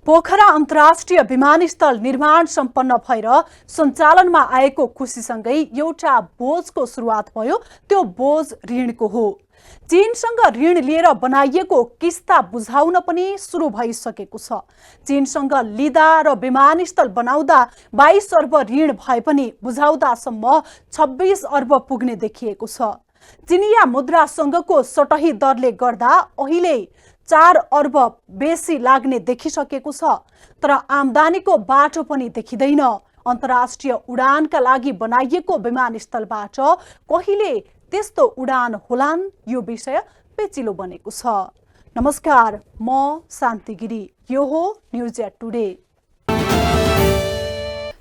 पोखरा अन्तर्राष्ट्रिय विमानस्थल निर्माण सम्पन्न भएर सञ्चालनमा आएको खुसीसँगै एउटा बोझको सुरुवात भयो। त्यो बोझ ऋणको हो। चीनसँग ऋण लिएर बनाइएको किस्ता बुझाउन पनि सुरु भइसकेको छ। चीनसँग लिँदा र विमानस्थल बनाउँदा 22 अर्ब ऋण भए पनि बुझाउँदासम्म 26 अर्ब पुग्ने देखिएको छ। चिनिया मुद्रासँगको सटही दरले गर्दा अहिले 4 अर्ब बेसी लाग्ने देखिसकेको छ। तर आम्दानीको बाटो पनि देखिँदैन। अन्तर्राष्ट्रिय उडानका लागि बनाइएको विमानस्थलबाट कहिले त्यस्तो उडान होलान्, यो विषय पेचिलो बनेको छ। नमस्कार, म शान्ति गिरी। यो हो न्युज एट टुडे।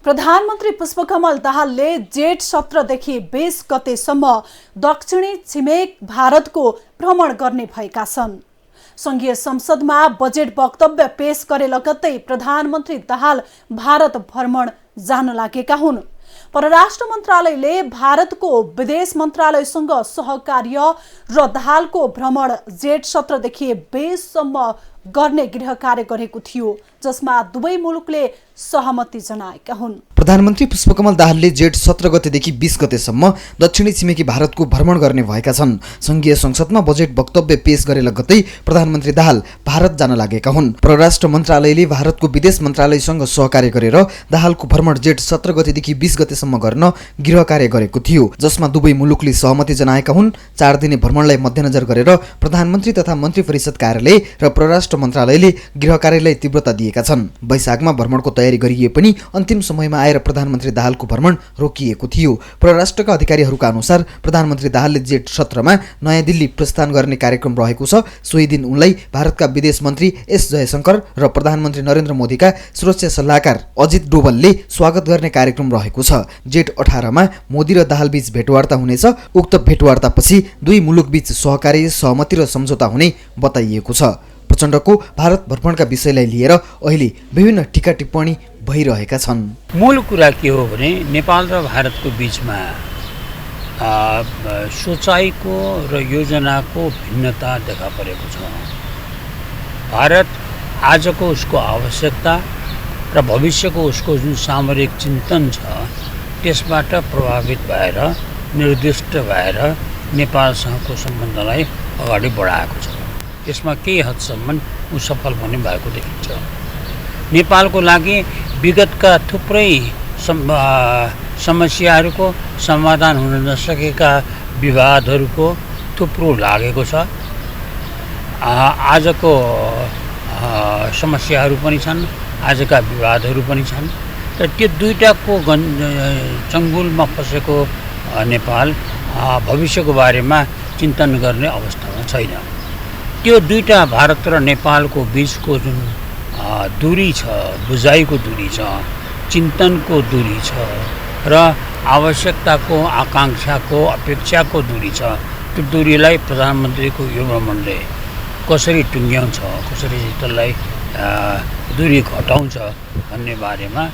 प्रधानमन्त्री पुष्पकमल दाहालले जेठ 17देखि 20 गतेसम्म दक्षिणी छिमेक भारतको भ्रमण गर्ने भएका छन्। संघीय संसदमा बजेट वक्तव्य पेश गरे लगत्तै प्रधानमन्त्री दाहाल भारत भ्रमण जान लागेका हुन्। परराष्ट्र मन्त्रालयले भारतको विदेश मन्त्रालयसँग सहकार्य र दाहालको भ्रमण जेठ 17देखि 20 सम्म गर्ने गृह कार्य गरेको थियो, जसमा दुवै मुलुकले सहमति जनाएका हुन्। प्रधानमन्त्री पुष्पकमल दाहालले जेठ 17 गतेदेखि 20 गतेसम्म दक्षिणी छिमेकी भारतको भ्रमण गर्ने भएका छन्। संघीय संसदमा बजेट वक्तव्य पेश गरे लगत्तै प्रधानमन्त्री दाहाल भारत जान लागेका हुन्। परराष्ट्र मन्त्रालयले भारतको विदेश मन्त्रालयसँग सहकार्य गरेर दाहालको भ्रमण जेठ 17 गतेदेखि 20 गतेसम्म गर्न गृह कार्य गरेको थियो, जसमा दुवै मुलुकले सहमति जनाएका हुन्। 4 दिने भ्रमणलाई मध्यनजर गरेर प्रधानमन्त्री तथा मन्त्री परिषद कार्यालय र परराष्ट्र मन्त्रालयले गृह कार्यलाई तीव्रता दिएका छन्। वैशाखमा भ्रमणको तयारी गरिए पनि अन्तिम समयमा आएर प्रधानमन्त्री दाहालको भ्रमण रोकिएको थियो। परराष्ट्रका अधिकारीहरूका अनुसार प्रधानमन्त्री दाहालले जेठ 17मा नयाँ दिल्ली प्रस्थान गर्ने कार्यक्रम रहेको छ। सोही दिन उनलाई भारतका विदेश मन्त्री एस जयशंकर र प्रधानमन्त्री नरेन्द्र मोदीका सुरक्षा सल्लाहकार अजित डोवलले स्वागत गर्ने कार्यक्रम रहेको छ। जेठ 18मा मोदी र दाहाल बीच भेटवार्ता हुनेछ। उक्त भेटवार्तापछि दुई मुलुकबीच सहकार्य, सहमति र सम्झौता हुने बताइएको छ। प्रचण्डको भारत भ्रमणका विषयलाई लिएर अहिले विभिन्न टीका टिप्पणी भइरहेका छन्। मूल कुरा के हो भने नेपाल र भारतको बीचमा सोचाइको र योजनाको भिन्नता देखा परेको छ। भारत आजको उसको आवश्यकता र भविष्यको उसको जुन सामरिक चिन्तन छ त्यसबाट प्रभावित भएर निर्दिष्ट भएर नेपालसँगको सम्बन्धलाई अगाडि बढाएको छ। यसमा केही हदसम्म ऊ सफल पनि भएको देखिन्छ। नेपालको लागि विगतका थुप्रै समस्याहरूको समाधान हुन नसकेका विवादहरूको थुप्रो लागेको छ। आजको समस्याहरू पनि छन्, आजका विवादहरू पनि छन्। र त्यो दुईटाको चङ्गुलमा फसेको नेपाल भविष्यको बारेमा चिन्तन गर्ने अवस्थामा छैन। त्यो दुईटा भारत र नेपालको बीचको जुन दूरी छ, बुझाइको दूरी छ, चिन्तनको दूरी छ र आवश्यकताको, आकाङ्क्षाको, अपेक्षाको दूरी छ, त्यो दूरीलाई प्रधानमन्त्रीको यो भ्रमणले कसरी टुङ्ग्याउँछ, कसरी त्यसलाई दूरी घटाउँछ भन्ने बारेमा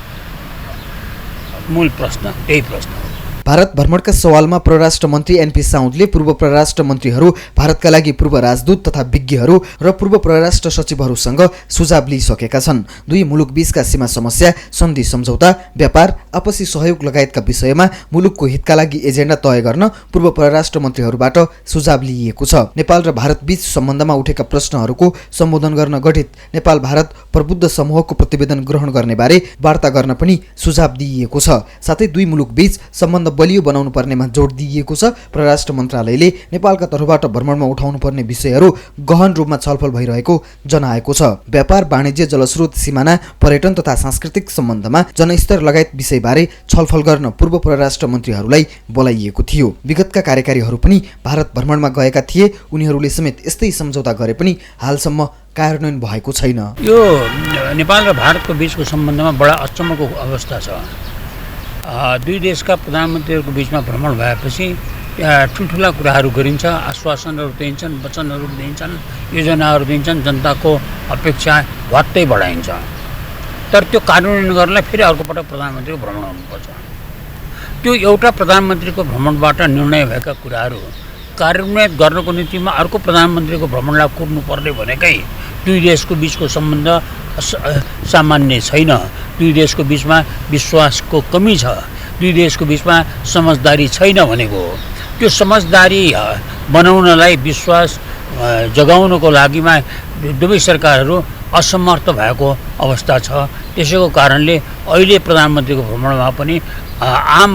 मूल प्रश्न त्यही प्रश्न हो। भारत भ्रमणका सवालमा परराष्ट्र मन्त्री एनपी साउदले पूर्व परराष्ट्र मन्त्रीहरू, भारतका लागि पूर्व राजदूत तथा विज्ञहरू र पूर्व परराष्ट्र सचिवहरूसँग सुझाव लिइसकेका छन्। दुई मुलुकबीचका सीमा समस्या, सन्धि सम्झौता, व्यापार, आपसी सहयोग लगायतका विषयमा मुलुकको हितका लागि एजेन्डा तय गर्न पूर्व परराष्ट्र मन्त्रीहरूबाट सुझाव लिइएको छ। नेपाल र भारत बीच सम्बन्धमा उठेका प्रश्नहरूको सम्बोधन गर्न गठित नेपाल भारत प्रबुद्ध समूहको प्रतिवेदन ग्रहण गर्ने बारे वार्ता गर्न पनि सुझाव दिइएको छ। साथै दुई मुलुकबीच सम्बन्ध बलियो बनाउनु पर्नेमा जोड दिइएको छ। परराष्ट्र मन्त्रालयले नेपालका तर्फबाट भ्रमणमा उठाउनु पर्ने विषयहरू गहन रूपमा छलफल भइरहेको जनाएको छ। व्यापार, वाणिज्य, जलस्रोत, सिमाना, पर्यटन तथा सांस्कृतिक सम्बन्धमा जनस्तर लगायत विषयबारे छलफल गर्न पूर्व परराष्ट्र मन्त्रीहरूलाई बोलाइएको थियो। विगतका कार्यकारीहरू पनि भारत भ्रमणमा गएका थिए। उनीहरूले समेत यस्तै सम्झौता गरे पनि हालसम्म कार्यान्वयन भएको छैन। यो नेपाल र भारतको बीचको सम्बन्धमा बडा अचम्मको अवस्था छ। दुई देशका प्रधानमन्त्रीहरूको बिचमा भ्रमण भएपछि ठुल्ठुला कुराहरू गरिन्छ, आश्वासनहरू दिन्छन्, वचनहरू दिन्छन्, योजनाहरू दिन्छन्, जनताको अपेक्षा भत्तै बढाइन्छ। तर त्यो कार्यान्वयन गर्नलाई फेरि अर्कोपटक प्रधानमन्त्रीको भ्रमण हुनुपर्छ। त्यो एउटा प्रधानमन्त्रीको भ्रमणबाट निर्णय भएका कुराहरू कार्यान्वयन गर्नको निम्तिमा अर्को प्रधानमन्त्रीको भ्रमणलाई कुर्नुपर्ने भनेकै दुई देशको बिचको सम्बन्ध सामान्य छैन। दुई देशको बिचमा विश्वासको कमी छ, दुई देशको बिचमा समझदारी छैन भनेको हो। त्यो समझदारी बनाउनलाई, विश्वास जगाउनको लागिमा दुवै सरकारहरू असमर्थ भएको अवस्था छ। त्यसैको कारणले अहिले प्रधानमन्त्रीको भ्रमणमा पनि आम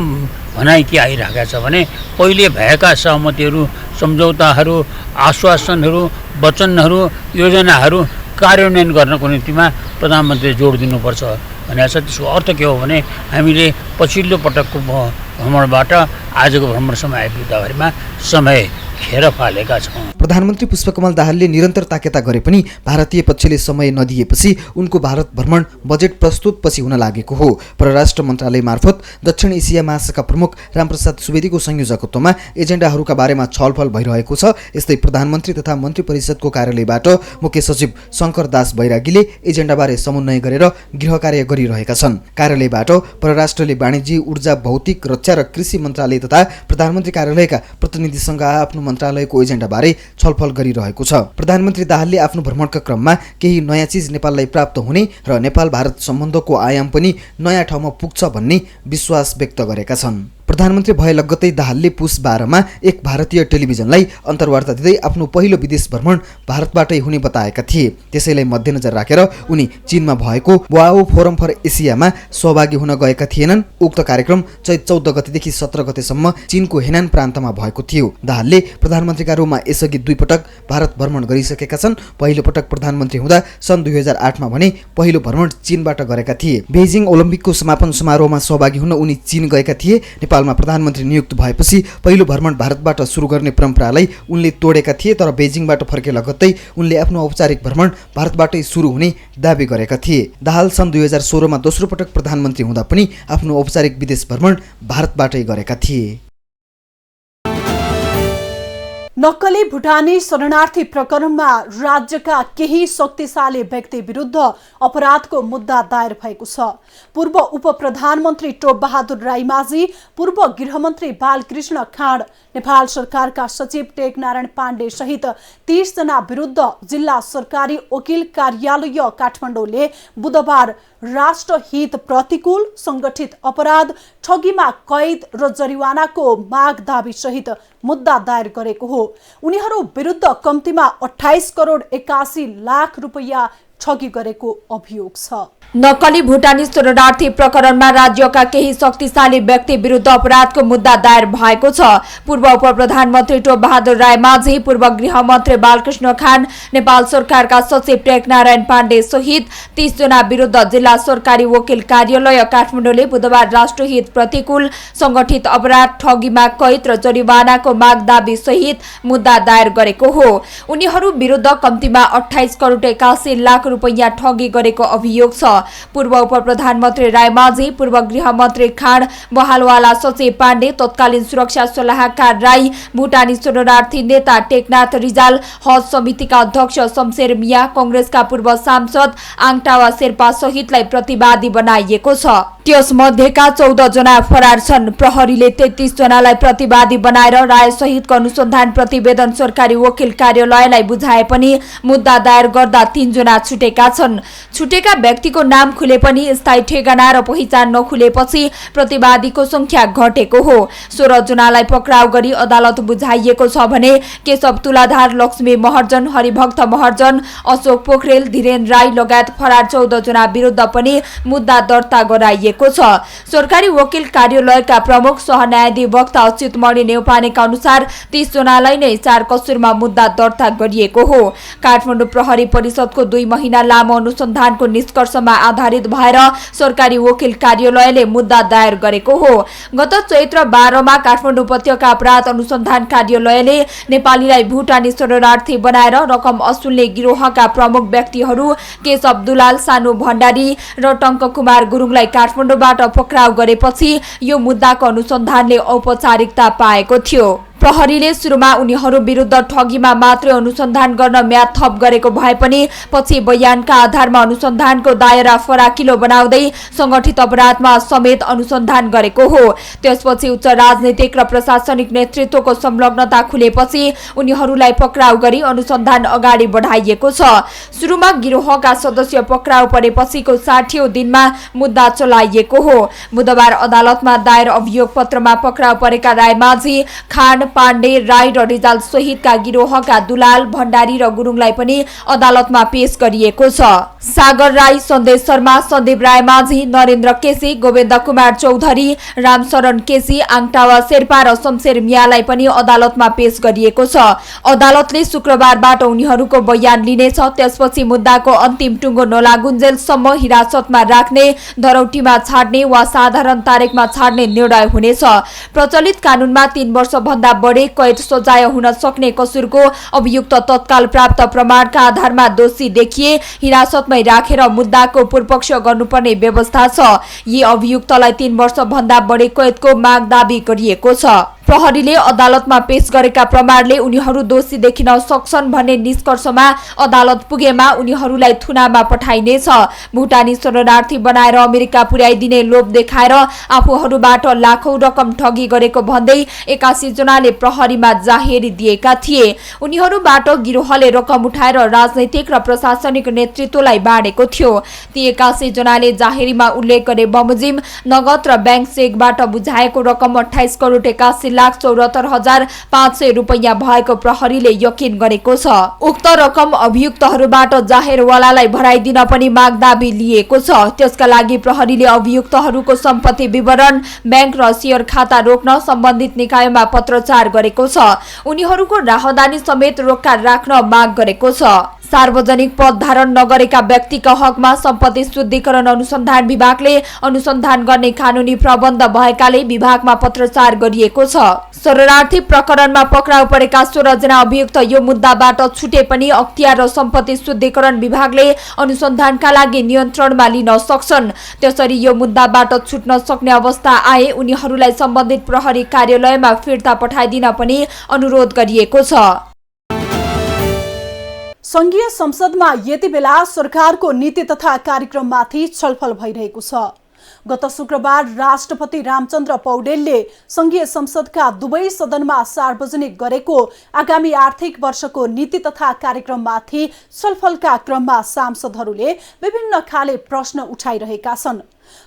भनाइ के आइरहेका छ भने पहिले भएका सहमतिहरू, सम्झौताहरू, आश्वासनहरू, वचनहरू, योजनाहरू कार्यान्वयन गर्नको निम्तिमा प्रधानमन्त्रीले जोड दिनुपर्छ भनेको छ। त्यसको अर्थ के हो भने हामीले पछिल्लो पटकको भ्रमणबाट आजको भ्रमणसम्म आइपुग्दाखेरिमा समय खेर फालेका छौँ। प्रधानमन्त्री पुष्पकमल दाहालले निरन्तर ताकेता गरे पनि भारतीय पक्षले समय नदिएपछि उनको भारत भ्रमण बजेट प्रस्तुतपछि हुन लागेको हो। परराष्ट्र मन्त्रालय मार्फत दक्षिण एसिया महाशाखा प्रमुख रामप्रसाद सुवेदीको संयोजकत्वमा एजेन्डाहरूका बारेमा छलफल भइरहेको छ। यस्तै प्रधानमन्त्री तथा मन्त्री परिषदको कार्यालयबाट मुख्य सचिव शङ्कर दास बैरागीले एजेन्डाबारे समन्वय गरेर गृह कार्य गरिरहेका छन्। कार्यालयबाट परराष्ट्रले वाणिज्य, ऊर्जा, भौतिक, रक्षा र कृषि मन्त्रालय तथा प्रधानमन्त्री कार्यालयका प्रतिनिधिसँग आफ्नो मन्त्रालयको एजेन्डाबारे छलफल गरिरहेको छ। प्रधानमन्त्री दाहालले आफ्नो भ्रमणका क्रममा केही नयाँ चिज नेपाललाई प्राप्त हुने र नेपाल भारत सम्बन्धको आयाम पनि नयाँ ठाउँमा पुग्छ भन्ने विश्वास व्यक्त गरेका छन्। प्रधानमन्त्री भए लगत्तै दाहालले पुस 12 मा एक भारतीय टेलिभिजनलाई अन्तर्वार्ता दिँदै आफ्नो पहिलो विदेश भ्रमण भारतबाटै हुने बताएका थिए। त्यसैलाई मध्यनजर राखेर उनी चीनमा भएको वाओ फोरम फर एसियामा सहभागी हुन गएका थिएनन्। उक्त कार्यक्रम चैत 14 गतेदेखि 17 गतेसम्म चीनको हेनान प्रान्तमा भएको थियो। दाहालले प्रधानमन्त्रीका रूपमा यसअघि 2 पटक भारत भ्रमण गरिसकेका छन्। पहिलो पटक प्रधानमन्त्री हुँदा सन् 2008 मा भने पहिलो भ्रमण चीनबाट गरेका थिए। बेजिङ ओलम्पिकको समापन समारोहमा सहभागी हुन उनी चीन गएका थिए। नेपालमा प्रधानमन्त्री नियुक्त भएपछि पहिलो भ्रमण भारतबाट सुरु गर्ने परम्परालाई उनले तोडेका थिए। तर बेजिङबाट फर्के लगत्तै उनले आफ्नो औपचारिक भ्रमण भारतबाटै सुरु हुने दावी गरेका थिए। दाहाल सन् 2016 मा दोस्रो पटक प्रधानमन्त्री हुँदा पनि आफ्नो औपचारिक विदेश भ्रमण भारतबाटै गरेका थिए। नक्कली भुटानी शरणार्थी प्रकरणमा राज्यका केही शक्तिशाली व्यक्ति विरुद्ध अपराधको मुद्दा दायर भएको छ। पूर्व उप प्रधानमन्त्री टोप बहादुर राईमाझी, पूर्व गृहमन्त्री बालकृष्ण खाँड, नेपाल सरकारका सचिव टेकनारायण पाण्डे सहित 30 जना विरुद्ध जिल्ला सरकारी वकिल कार्यालय काठमाडौँले बुधबार राष्ट्रहित प्रतिकूल, संगठित अपराध, ठगीमा कैद र जरिवानाको माग दाबी सहित मुद्दा दायर गरेको हो। उनीहरू विरुद्ध कम्तीमा 28 करोड 81 लाख रुपैयाँ ठगी गरेको अभियोग छ। नक्कली भुटानी शरणार्थी प्रकरणमा राज्यका केही शक्तिशाली व्यक्ति विरुद्ध अपराधको मुद्दा दायर भएको छ। पूर्व उप प्रधानमन्त्री टोप बहादुर राईमाझी, पूर्व गृहमन्त्री बालकृष्ण खाँड, नेपाल सरकारका सचिव टेकनारायण पाण्डे सहित 30 जना विरुद्ध जिल्ला सरकारी वकिल कार्यालय काठमाडौँले बुधबार राष्ट्रहित प्रतिकूल, संगठित अपराध, ठगीमा कैद र जरिवानाको माग दाबी सहित मुद्दा दायर गरेको हो। उनीहरू विरुद्ध कम्तीमा 28 करोड 81 लाख रुपैयाँ ठगी गरेको अभियोग छ। पूर्व उप प्रधानमन्त्री राईमाझी, पूर्व गृहमन्त्री खाँड, बहालवाला सचिव पाण्डे, तत्कालीन सुरक्षा सल्लाहकार राई, भुटानी शरणार्थी नेता टेकनाथ रिजाल, हज समितिका अध्यक्ष शमशेर मिया, कंग्रेसका पूर्व सांसद आङटावा शेर्पा सहितलाई प्रतिवादी बनाइएको छ। त्यसमध्येका 14 जना फरार छन्। प्रहरीले 33 जनालाई प्रतिवादी बनाएर राय सहितको अनुसन्धान प्रतिवेदन सरकारी वकिल कार्यालयलाई बुझाए पनि मुद्दा दायर गर्दा 3 जना छुटेका छन्। छुटेका व्यक्तिको नाम खुले पनि स्थायी ठेगाना र पहिचान नखुलेपछि प्रतिवादीको संख्या घटेको हो। 16 जनालाई पक्राउ गरी अदालत बुझाइएको छ भने केशव तुलाधार, लक्ष्मी महर्जन, हरिभक्त महर्जन, अशोक पोखरेल, धीरेन राई लगायत फरार 14 जना विरुद्ध पनि मुद्दा दर्ता गराइएको छ। सरकारी वकिल कार्यालयका प्रमुख सहन्यायाधिवक्ता अच्युत मणि नेउपानेका अनुसार 30 जनालाई नै 4 कसुरमा मुद्दा दर्ता गरिएको हो। काठमाडौँ प्रहरी परिषदको 2 महिना लामो अनुसन्धानको निष्कर्षमा आधारित भएर सरकारी वकिल कार्यालयले मुद्दा दायर गरेको हो। गत चैत्र 12 मा काठमाडौँ उपत्यका अपराध अनुसन्धान कार्यालयले नेपालीलाई भुटानी शरणार्थी बनाएर रकम असुल्ने गिरोहका प्रमुख व्यक्तिहरू केशव दुलाल, सानु भण्डारी र टङ्क कुमार गुरुङलाई काठमाडौँबाट पक्राउ गरेपछि यो मुद्दाको अनुसन्धानले औपचारिकता पाएको थियो। प्रहरीले सुरुमा उनीहरू विरुद्ध ठगीमा मात्रै अनुसन्धान गर्न म्याद थप गरेको भए पनि पछि बयानका आधारमा अनुसन्धानको दायरा फराकिलो बनाउँदै संगठित अपराधमा समेत अनुसन्धान गरेको हो। त्यसपछि उच्च राजनीतिक र प्रशासनिक नेतृत्वको संलग्नता खुलेपछि उनीहरूलाई पक्राउ गरी अनुसन्धान अगाडि बढाइएको छ। सुरुमा गिरोहका सदस्य पक्राउ परेपछिको 60औं दिनमा मुद्दा चलाइएको हो। बुधबार अदालतमा दायर अभियोग पत्रमा पक्राउ परेका रायमाझी, खान, पाण्डे, राई र रिजाल सहितका गिरोहका दुलाल, भण्डारी र गुरुङलाई पनि अदालतमा पेश गरिएको छ। सागर राई, सन्देश शर्मा, सन्दीप रायमाझी, नरेन्द्र केसी, गोविन्द कुमार चौधरी, रामशरण केसी, आङटावा शेर्पा र शमशेर मियालाई पनि अदालतमा पेश गरिएको छ। अदालतले शुक्रबारबाट उनीहरूको बयान लिनेछ। त्यसपछि मुद्दाको अन्तिम टुङ्गो नलागुन्जेलसम्म हिरासतमा राख्ने, धरौटीमा छाड्ने वा साधारण तारिखमा छाड्ने निर्णय हुनेछ। प्रचलित कानूनमा 3 वर्षभन्दा बढी कैद सजाय हुन सक्ने कसुरको अभियुक्त तत्काल प्राप्त प्रमाणका आधारमा दोषी देखिए हिरासतमै राखेर मुद्दाको पूर्वपक्ष गर्नुपर्ने व्यवस्था छ। यी अभियुक्तलाई 3 वर्षभन्दा बढी कैदको माग दाबी गरिएको छ। प्रहरीले अदालतमा पेश गरेका प्रमाणले उनीहरू दोषी देखिन सक्छन् भन्ने निष्कर्षमा अदालत पुगेमा उनीहरूलाई थुनामा पठाइनेछ। भुटानी शरणार्थी बनाएर अमेरिका पुर्याइदिने लोभ देखाएर आफूहरूबाट लाखौं रकम ठगी गरेको भन्दै 81 जनाले प्रहरीमा जाहेरी दिएका थिए। उनीहरूबाट गिरोहले रकम उठाएर राजनैतिक र प्रशासनिक नेतृत्वलाई बाँडेको थियो। ती 81 जनाले जाहेरीमा उल्लेख गरे बमोजिम, नगद र ब्याङ्क चेकबाट बुझाएको रकम 28 करोड 81,74,500 रुपैयाँ भएको प्रहरीले यकिन गरेको छ। उक्त रकम अभियुक्तहरूबाट जाहेरवालालाई भराइदिन पनि माग दाबी लिएको छ। त्यसका लागि प्रहरीले अभियुक्तहरूको सम्पत्ति विवरण, ब्याङ्क र शेयर खाता रोक्न सम्बन्धित निकायमा पत्रचार गरेको छ। उनीहरूको राहदानी समेत रोक्का राख्न माग गरेको छ। सार्वजनिक पद धारण नगरेका व्यक्तिका हकमा सम्पत्ति शुद्धिकरण अनुसन्धान विभागले अनुसन्धान गर्ने कानूनी प्रबन्ध भएकाले विभागमा पत्रचार गरिएको छ। शरणार्थी प्रकरणमा पक्राउ परेका 16 जना अभियुक्त यो मुद्दाबाट छुटे पनि अख्तियार र सम्पत्ति शुद्धिकरण विभागले अनुसन्धानका लागि नियन्त्रणमा लिन सक्छन्। त्यसरी यो मुद्दाबाट छुट्न सक्ने अवस्था आए उनीहरूलाई सम्बन्धित प्रहरी कार्यालयमा फिर्ता पठाइदिन पनि अनुरोध गरिएको छ। संघीय संसदमा यति बेला सरकारको नीति तथा कार्यक्रममाथि छलफल भइरहेको छ। गत शुक्रबार राष्ट्रपति रामचन्द्र पौडेलले संघीय संसदका दुवै सदनमा सार्वजनिक गरेको आगामी आर्थिक वर्षको नीति तथा कार्यक्रममाथि छलफलका क्रममा सांसदहरूले विभिन्न खाले प्रश्न उठाइरहेका छन्।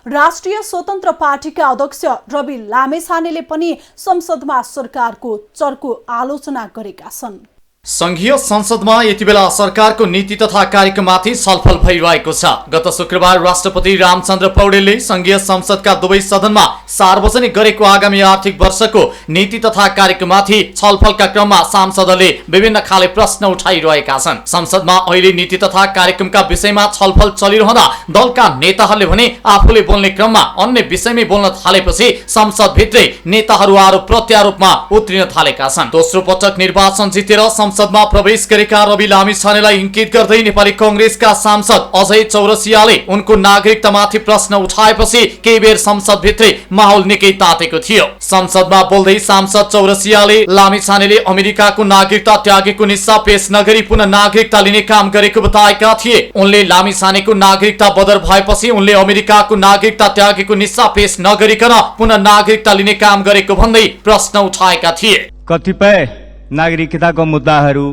राष्ट्रिय स्वतन्त्र पार्टीका अध्यक्ष रवि लामेछानेले पनि संसदमा सरकारको चर्को आलोचना गरेका छन्। संघीय संसदमा यति बेला सरकारको नीति तथा कार्यक्रममाथि छलफल भइरहेको छ। गत शुक्रबार राष्ट्रपति रामचन्द्र पौडेलले संघीय संसदका दुवै सदनमा सार्वजनिक गरेको आगामी आर्थिक वर्षको नीति तथा कार्यक्रममाथि छलफलका क्रममा सांसदहरूले विभिन्न खाले प्रश्न उठाइरहेका छन्। संसदमा अहिले नीति तथा कार्यक्रमका विषयमा छलफल चलिरहँदा दलका नेताहरूले भने आफूले बोल्ने क्रममा अन्य विषयमै बोल्न थालेपछि संसदभित्रै नेताहरू आरोप प्रत्यारोपमा उत्रिन थालेका छन्। दोस्रो पटक निर्वाचन जितेर संसदमा प्रवेश गरेका रवि लामिछानेलाई इंकित गर्दै नेपाली कांग्रेसका सांसद अजय चौरसियाले उनको नागरिकतामाथि प्रश्न उठाएपछि केही बेर संसदभित्रै माहौल निकै तातेको थियो। संसदमा बोल्दै सांसद चौरसियाले लामिछानेले अमेरिकाको नागरिकता त्यागेको निस्सा पेश नगरी पुनः नागरिकता लिने काम गरेको बताएका थिए। उनले लामिछानेको नागरिकता बदर भएपछि उनले अमेरिकाको नागरिकता त्यागेको निस्सा पेश नगरिकन पुनः नागरिकता लिने काम गरेको भन्दै प्रश्न उठाएका थिए। कतिपय नागरिकताको मुद्दाहरू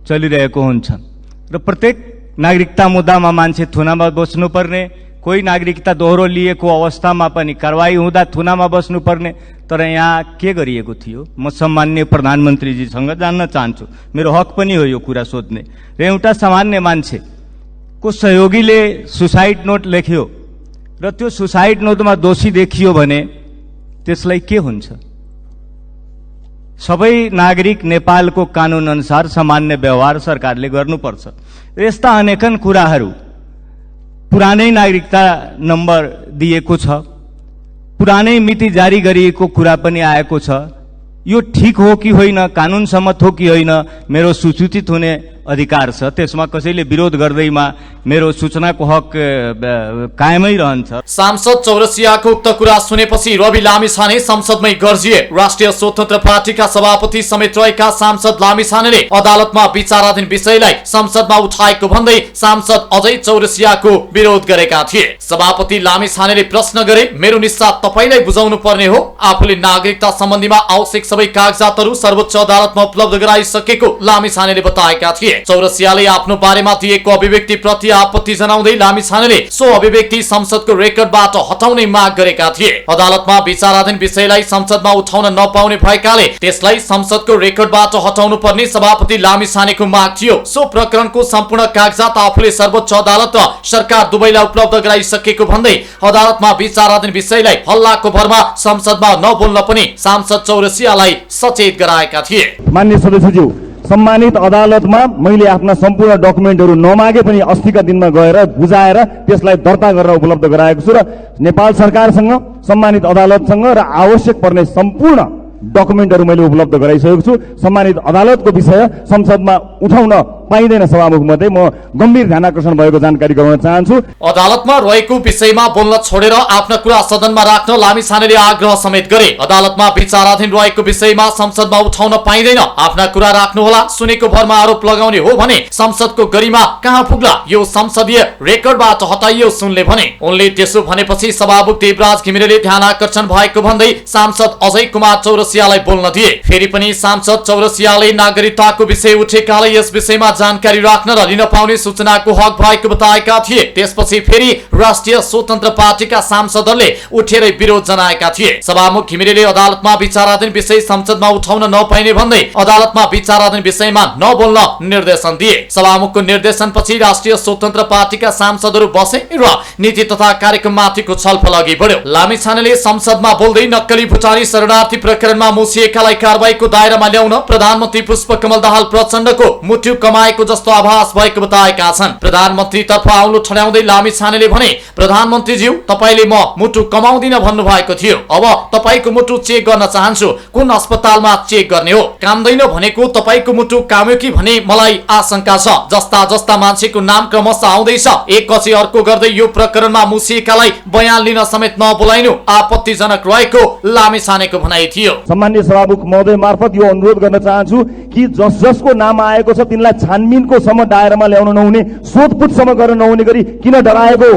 चलिरहेको हुन्छ र प्रत्येक नागरिकता मुद्दामा मान्छे थुनामा बस्नुपर्ने, कोही नागरिकता दोहोरो लिएको अवस्थामा पनि कारवाही हुँदा थुनामा बस्नुपर्ने। तर यहाँ के गरिएको थियो म सम्माननीय प्रधानमन्त्रीजीसँग जान्न चाहन्छु। मेरो हक पनि हो यो कुरा सोध्ने। र एउटा सामान्य मान्छेको सहयोगीले सुसाइड नोट लेख्यो र त्यो सुसाइड नोटमा दोषी देखियो भने त्यसलाई के हुन्छ? सबै नागरिक नेपालको कानून अनुसार सामान्य व्यवहार सरकारले गर्नुपर्छ। यस्ता अनेकन कुराहरू, पुरानै नागरिकता नम्बर दिएको छ, पुरानै मिति जारी गरिएको कुरा पनि आएको छ। यो ठीक हो कि होइन, कानून सम्मत हो कि होइन, मेरो सुसूचित हुने अधिकार छ, त्यसमा कसैले विरोध गर्दैमा मेरो सूचनाको हक कायमै रहन्छ। सांसद चौरसियाको उक्त कुरा सुनेपछि रवि लामिछाने संसदमै गर्जिए। राष्ट्रिय स्वतन्त्र पार्टीका सभापति समेत रहेका सांसद लामिछानेले अदालतमा विचाराधीन विषयलाई संसदमा उठाएको भन्दै सांसद अजय चौरसियाको विरोध गरेका थिए। सभापति लामिछानेले प्रश्न गरे, मेरो निस्सा तपाईलाई बुझाउनु पर्ने हो, आफूले नागरिकता सम्बन्धीमा आवश्यक सबै कागजातहरू सर्वोच्च अदालतमा उपलब्ध गराइसकेको लामिछानेले बताएका थिए। चौरसियाले आफ्नो बारेमा दिएको अभिव्यक्ति प्रति आपत्ति जनाउँदै लामिछानेले सो अभिव्यक्ति संसदको रेकर्डबाट हटाउने माग गरेका थिए। अदालतमा विचाराधीन विषयलाई संसदमा उठाउन नपाउने भएकाले त्यसलाई संसदको रेकर्डबाट हटाउनु पर्ने सभापति लामिछानेको माग थियो। सो प्रकरणको सम्पूर्ण कागजात आफूले सर्वोच्च अदालत र सरकार दुवैलाई उपलब्ध गराइसकेको भन्दै अदालतमा विचाराधीन विषयलाई हल्लाको भरमा संसदमा नबोल्न पनि सांसद चौरसियालाई सचेत गराएका थिए। माननीय सदस्यज्यू, सम्मानित अदालतमा मैले आफ्ना सम्पूर्ण डकुमेन्टहरू नमागे पनि अस्तिका दिनमा गएर बुझाएर त्यसलाई दर्ता गरेर उपलब्ध गराएको छु र नेपाल सरकारसँग, सम्मानित अदालतसँग र आवश्यक पर्ने सम्पूर्ण डकुमेन्टहरू मैले उपलब्ध गराइसकेको छु। सम्मानित अदालतको विषय संसदमा उठाउन पाइँदैन सभामुख मध्ये म गम्भीर ध्यानाकर्षण भएको जानकारी गराउन चाहन्छु। अदालतमा रहेको विषयमा बोल्न छोडेर आफ्ना कुरा सदनमा राख्न लामिछानेले आग्रह समेत गरे। अदालतमा विचाराधीन रहेको विषयमा संसदमा उठाउन पाइँदैन, आफ्ना कुरा राख्नुहोला, सुनेको भरमा आरोप लगाउने हो भने संसदको गरिमा कहाँ पुग्ला, यो संसदीय रेकर्डबाट हटाइयो सुनले भने। उनले त्यसो भनेपछि सभामुख देवराज घिमिरेले ध्यानाकर्षण भएको भन्दै सांसद अजय कुमार चौरसियालाई बोल्न दिए। फेरि पनि सांसद चौरसियाले नागरिकताको विषय उठेकाले यस विषयमा जानकारी राख्न र लिन पाउने सूचनाको हक भएको बताएका थिए। त्यसपछि फेरि राष्ट्रिय स्वतन्त्र पार्टीका सांसदहरूले उठेरै विरोध जनाएका थिए। सभामुख घिमिरेले अदालतमा विचाराधीन विषय संसदमा उठाउन नपाइने भन्दै अदालतमा विचाराधीन विषयमा नबोल्न निर्देशन दिए। सभामुखको निर्देशनपछि राष्ट्रिय स्वतन्त्र पार्टीका सांसदहरू बसे र नीति तथा कार्यक्रममाथिको छलफल अघि बढ्यो। लामिछानेले संसदमा बोल्दै नक्कली भुटानी शरणार्थी प्रकरणमा मुसिएकालाई कारबाहीको दायरामा ल्याउन प्रधानमन्त्री पुष्पकमल दाहाल प्रचण्डको मुट्यु कमाएको जस्तो आभास भएको बताएका छन्। प्रधानमन्त्री तर्फ आउनु ठड्याउँदै लामिछानेले भने, प्रधानमन्त्रीज्यू तपाईले म मुटु कमाउँदिन भन्नु भएको थियो, अब तपाईको मुटु चेक गर्न चाहन्छु, कुन अस्पतालमा चेक गर्ने हो, कामदैन भनेको तपाईको मुटु काम्यो कि भने मलाई आशंका छ। जस्ता जस्ता मान्छेको नाम क्रमशः आउँदैछ, एकपछि अर्को गर्दै यो प्रकरणमा मुसिएकालाई बयान लिन समेत नबोलाइनु आपत्तिजनक रहेको लामिछानेको भनाइ थियो। सम्माननीय सभामुख महोदय मार्फत यो अनुरोध गर्न चाहन्छु कि जसको नाम आएको छ तिनलाई छानबिनको सम्म दायरामा ल्याउन नहुने, सोधपुछसम्म गर्न नहुने गरी किन डराएको?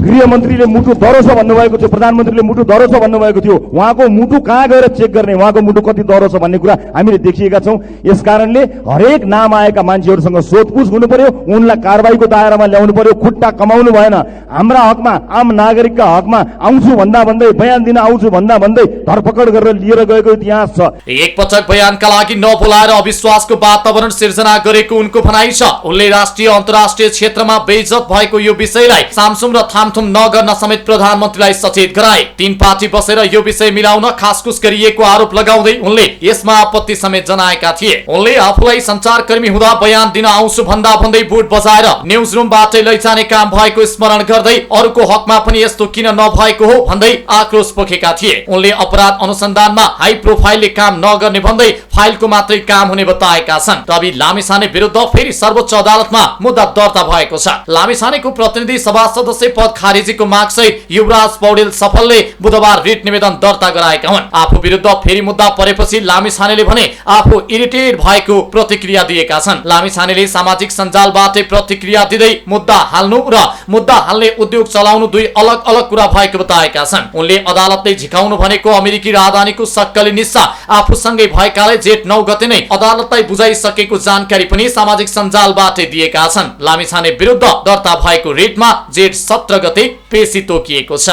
गृहमन्त्रीले मुटु दह्रो छ भन्नुभएको थियो, प्रधानमन्त्रीले मुटु दह्रो छ भन्नुभएको थियो, उहाँको मुटु कहाँ गएर चेक गर्ने, उहाँको मुटु कति दह्रो छ भन्ने कुरा हामीले देखिएका छौँ। यसकारणले हरेक नाम आएका मान्छेहरूसँग सोधपुछ हुनु पर्यो, उनलाई कारबाहीको दायरामा ल्याउनु पर्यो, खुट्टा कमाउनु भएन। हाम्रा हकमा, आम नागरिकका हकमा आउँछु भन्दा भन्दै, बयान दिन आउँछु भन्दा भन्दै धरपकड गरेर लिएर गएको इतिहास छ। एकपटक बयानका लागि नबोलाएर अविश्वासको वातावरण सिर्जना गरेको उनको भनाइ छ। उनले राष्ट्रिय अन्तर्राष्ट्रिय क्षेत्रमा बेइज्जत भएको यो विषयलाई सामसुम र थामथुम नगर्न समेत प्रधानमन्त्रीलाई सचेत गराए। तीन पार्टी बसेर यो विषय मिलाउन खासखुस गरिएको आरोप लगाउँदै उनले यसमा आपत्ति समेत जनाएका थिए। उनले आफूलाई संचारकर्मी हुँदा बयान दिन आउँछु भन्दा भन्दै बुट बजाएर न्युज रुमबाटै लैजाने काम भएको स्मरण गर्दै अरूको हकमा पनि यस्तो किन नभएको हो भन्दै आक्रोश पोखेका थिए। उनले अपराध अनुसन्धानमा हाई प्रोफाइलले काम नगर्ने भन्दै फाइलको मात्रै काम हुने बताएका छन्। रवि लामिछाने विरुद्ध फेरि सर्वोच्च अदालतमा मुद्दा दर्ता भएको छ। लामिछानेको प्रतिनिधि सभा सदस्य पद खारेजीको मागसहित युवराज पौडेल सफलले बुधबार रिट निवेदन दर्ता गराएका हुन्। आफू विरुद्ध फेरि मुद्दा परेपछि लामिछानेले भने आफू इरिटेट भएको प्रतिक्रिया दिएका छन्। लामिछानेले सामाजिक सञ्जालबाटै प्रतिक्रिया दिँदै मुद्दा हाल्नु र मुद्दा हाल्ने उद्योग चलाउनु दुई अलग अलग कुरा भएको बताएका छन्। उनले अदालतले झिकाउनु भनेको अमेरिकी राजधानीको सक्कली निस्सा आफूसँगै भएकाले जेठ 9 गते नै अदालतलाई बुझाइसकेको जानकारी पनि सामाजिक सञ्जालबाटै दिएका छन्। लामिछाने विरुद्ध दर्ता भएको रिटमा जेठ 17 गते पेशी तोकिएको छ।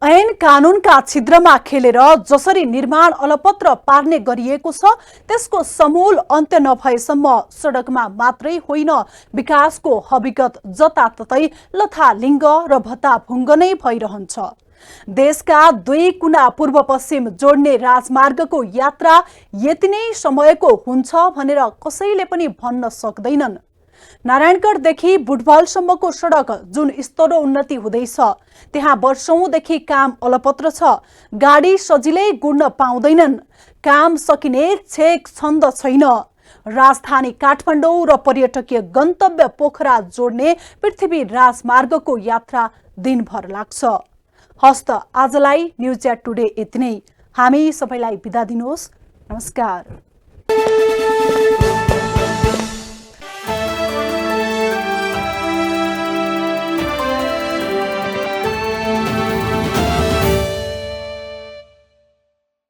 ऐन कानूनका छिद्रमा खेलेर जसरी निर्माण अलपत्र पार्ने गरिएको छ त्यसको समूल अन्त्य नभएसम्म सडकमा मात्रै होइन विकासको हकीकत जताततै लथालिङ्ग र भत्ताभुङ्ग नै भइरहन्छ। देशका दुई कुना पूर्व पश्चिम जोड्ने राजमार्गको यात्रा यति नै समयको हुन्छ भनेर कसैले पनि भन्न सक्दैनन्। नारायणगढदेखि बुटवलसम्मको सडक जुन स्तरो उन्नति हुँदैछ त्यहाँ वर्षौंदेखि काम अलपत्र छ। गाडी सजिलै गुड्न पाउँदैनन्। काम सकिने छेक छन्द छैन। राजधानी काठमाडौँ र पर्यटकीय गन्तव्य पोखरा जोड्ने पृथ्वी राजमार्गको यात्रा दिनभर लाग्छ। हस्त आजलाई न्युज एट टुडे यति नै। हामी सबैलाई बिदा दिनुहोस्। नमस्कार।